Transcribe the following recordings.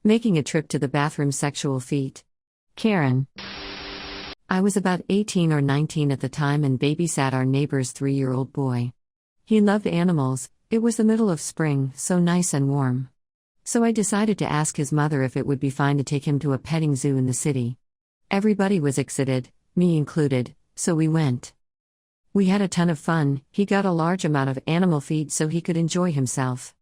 Making a trip to the bathroom. Sexual feat. Karen. I was about 18 or 19 at the time and babysat our neighbor's 3-year-old boy. He loved animals. It was the middle of spring, so nice and warm. So I decided to ask his mother if it would be fine to take him to a petting zoo in the city. Everybody was excited, me included, so we went. We had a ton of fun. He got a large amount of animal feed so he could enjoy himself.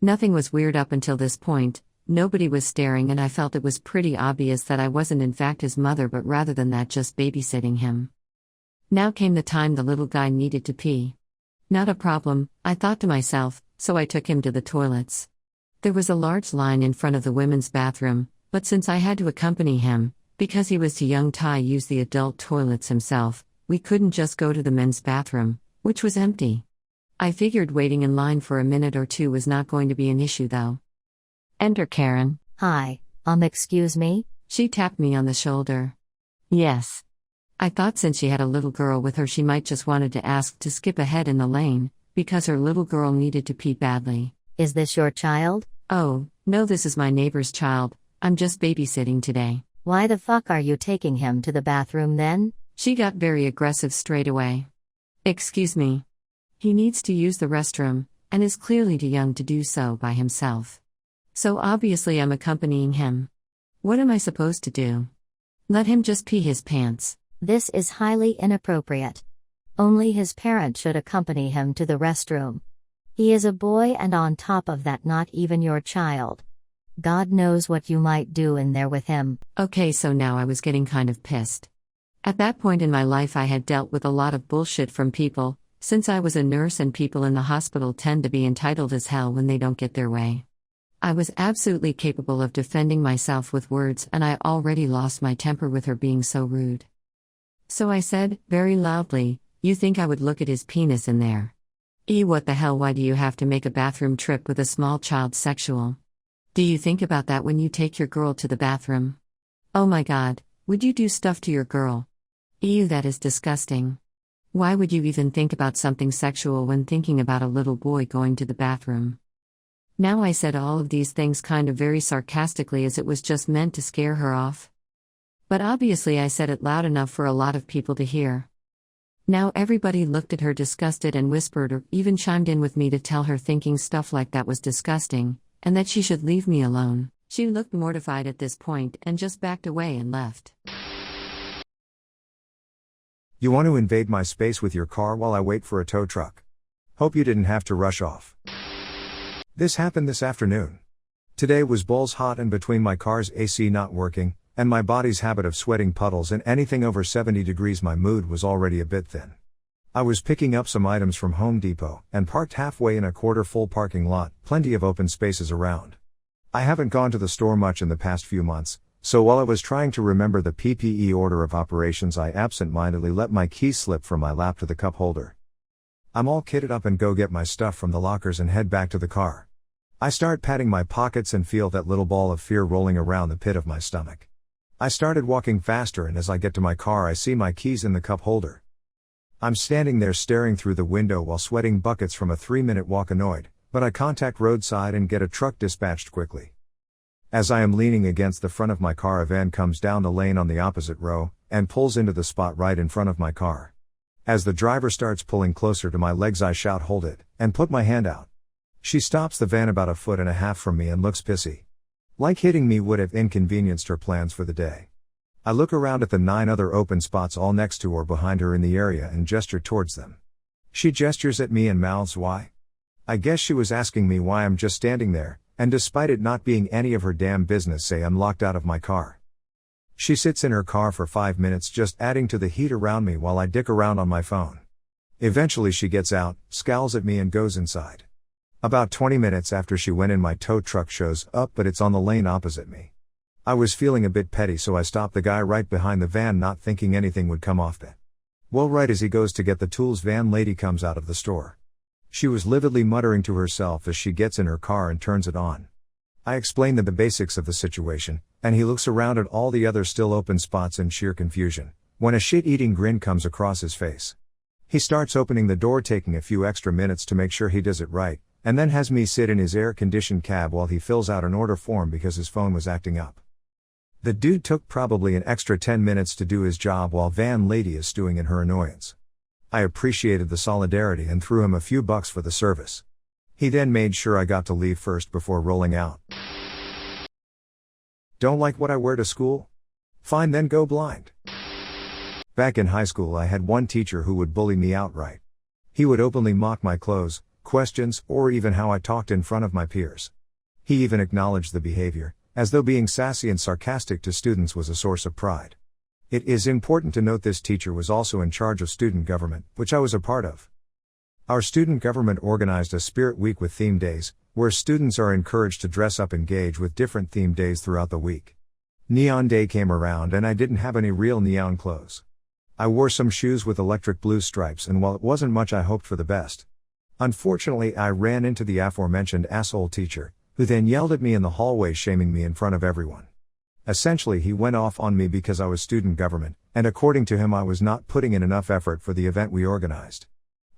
Nothing was weird up until this point. Nobody was staring and I felt it was pretty obvious that I wasn't in fact his mother but rather than that just babysitting him. Now came the time the little guy needed to pee. Not a problem, I thought to myself, so I took him to the toilets. There was a large line in front of the women's bathroom, but since I had to accompany him, because he was too young to use the adult toilets himself, we couldn't just go to the men's bathroom, which was empty. I figured waiting in line for a minute or two was not going to be an issue though. Enter Karen. Hi, excuse me? She tapped me on the shoulder. Yes. I thought since she had a little girl with her she might just wanted to ask to skip ahead in the lane, because her little girl needed to pee badly. Is this your child? Oh, no, this is my neighbor's child. I'm just babysitting today. Why the fuck are you taking him to the bathroom then? She got very aggressive straight away. Excuse me. He needs to use the restroom, and is clearly too young to do so by himself. So obviously I'm accompanying him. What am I supposed to do? Let him just pee his pants. This is highly inappropriate. Only his parent should accompany him to the restroom. He is a boy and on top of that not even your child. God knows what you might do in there with him. Okay, so now I was getting kind of pissed. At that point in my life I had dealt with a lot of bullshit from people, since I was a nurse and people in the hospital tend to be entitled as hell when they don't get their way. I was absolutely capable of defending myself with words and I already lost my temper with her being so rude. So I said, very loudly, "You think I would look at his penis in there? What the hell, why do you have to make a bathroom trip with a small child sexual? Do you think about that when you take your girl to the bathroom? Oh my god, would you do stuff to your girl? That is disgusting. Why would you even think about something sexual when thinking about a little boy going to the bathroom?" Now I said all of these things kind of very sarcastically as it was just meant to scare her off. But obviously I said it loud enough for a lot of people to hear. Now everybody looked at her disgusted and whispered or even chimed in with me to tell her thinking stuff like that was disgusting, and that she should leave me alone. She looked mortified at this point and just backed away and left. You want to invade my space with your car while I wait for a tow truck? Hope you didn't have to rush off. This happened this afternoon. Today was balls hot and between my car's AC not working, and my body's habit of sweating puddles and anything over 70 degrees my mood was already a bit thin. I was picking up some items from Home Depot, and parked halfway in a quarter-full parking lot, plenty of open spaces around. I haven't gone to the store much in the past few months, so while I was trying to remember the PPE order of operations I absent-mindedly let my keys slip from my lap to the cup holder. I'm all kitted up and go get my stuff from the lockers and head back to the car. I start patting my pockets and feel that little ball of fear rolling around the pit of my stomach. I started walking faster and as I get to my car I see my keys in the cup holder. I'm standing there staring through the window while sweating buckets from a 3-minute walk annoyed, but I contact roadside and get a truck dispatched quickly. As I am leaning against the front of my car a van comes down the lane on the opposite row, and pulls into the spot right in front of my car. As the driver starts pulling closer to my legs I shout "Hold it," and put my hand out. She stops the van about 1.5 feet from me and looks pissy. Like hitting me would have inconvenienced her plans for the day. I look around at the 9 other open spots all next to or behind her in the area and gesture towards them. She gestures at me and mouths "Why?" I guess she was asking me why I'm just standing there, and despite it not being any of her damn business say I'm locked out of my car. She sits in her car for 5 minutes just adding to the heat around me while I dick around on my phone. Eventually she gets out, scowls at me and goes inside. About 20 minutes after she went in my tow truck shows up but it's on the lane opposite me. I was feeling a bit petty so I stopped the guy right behind the van not thinking anything would come off it. Well, right as he goes to get the tools van lady comes out of the store. She was lividly muttering to herself as she gets in her car and turns it on. I explain the basics of the situation, and he looks around at all the other still open spots in sheer confusion, when a shit-eating grin comes across his face. He starts opening the door taking a few extra minutes to make sure he does it right, and then has me sit in his air-conditioned cab while he fills out an order form because his phone was acting up. The dude took probably an extra 10 minutes to do his job while van lady is stewing in her annoyance. I appreciated the solidarity and threw him a few bucks for the service. He then made sure I got to leave first before rolling out. Don't like what I wear to school? Fine, then go blind. Back in high school I had one teacher who would bully me outright. He would openly mock my clothes, questions, or even how I talked in front of my peers. He even acknowledged the behavior, as though being sassy and sarcastic to students was a source of pride. It is important to note this teacher was also in charge of student government, which I was a part of. Our student government organized a spirit week with theme days, where students are encouraged to dress up and engage with different theme days throughout the week. Neon Day came around and I didn't have any real neon clothes. I wore some shoes with electric blue stripes, and while it wasn't much, I hoped for the best. Unfortunately, I ran into the aforementioned asshole teacher, who then yelled at me in the hallway, shaming me in front of everyone. Essentially, he went off on me because I was student government, and according to him I was not putting in enough effort for the event we organized.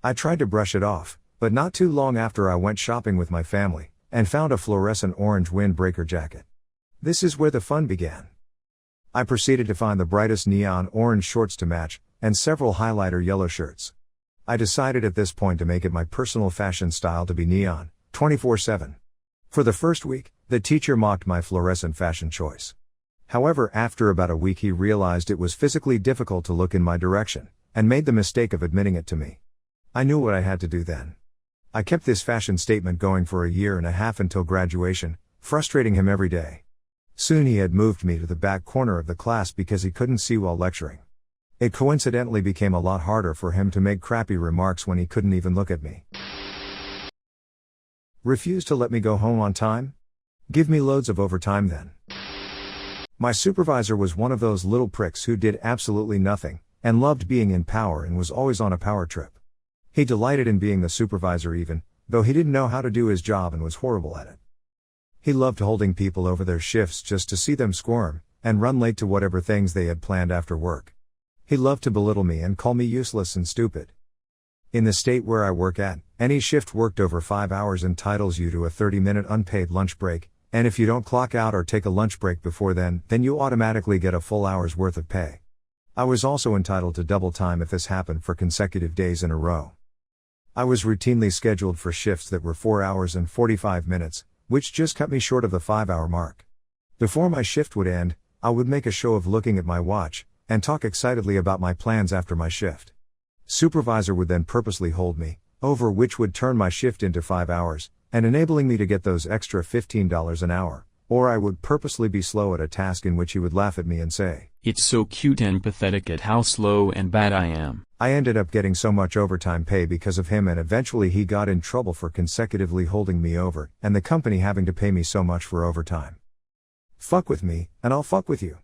I tried to brush it off, but not too long after I went shopping with my family, and found a fluorescent orange windbreaker jacket. This is where the fun began. I proceeded to find the brightest neon orange shorts to match, and several highlighter yellow shirts. I decided at this point to make it my personal fashion style to be neon, 24/7. For the first week, the teacher mocked my fluorescent fashion choice. However, after about a week he realized it was physically difficult to look in my direction, and made the mistake of admitting it to me. I knew what I had to do then. I kept this fashion statement going for a year and a half until graduation, frustrating him every day. Soon he had moved me to the back corner of the class because he couldn't see while lecturing. It coincidentally became a lot harder for him to make crappy remarks when he couldn't even look at me. Refuse to let me go home on time? Give me loads of overtime then. My supervisor was one of those little pricks who did absolutely nothing, and loved being in power and was always on a power trip. He delighted in being the supervisor even, though he didn't know how to do his job and was horrible at it. He loved holding people over their shifts just to see them squirm, and run late to whatever things they had planned after work. He loved to belittle me and call me useless and stupid. In the state where I work at, any shift worked over 5 hours entitles you to a 30-minute unpaid lunch break, and if you don't clock out or take a lunch break before then you automatically get a full hour's worth of pay. I was also entitled to double time if this happened for consecutive days in a row. I was routinely scheduled for shifts that were 4 hours and 45 minutes, which just cut me short of the 5-hour mark. Before my shift would end, I would make a show of looking at my watch, and talk excitedly about my plans after my shift. Supervisor would then purposely hold me over, which would turn my shift into 5 hours, and enabling me to get those extra $15 an hour, or I would purposely be slow at a task, in which he would laugh at me and say, "It's so cute and pathetic at how slow and bad I am." I ended up getting so much overtime pay because of him, and eventually he got in trouble for consecutively holding me over, and the company having to pay me so much for overtime. Fuck with me, and I'll fuck with you.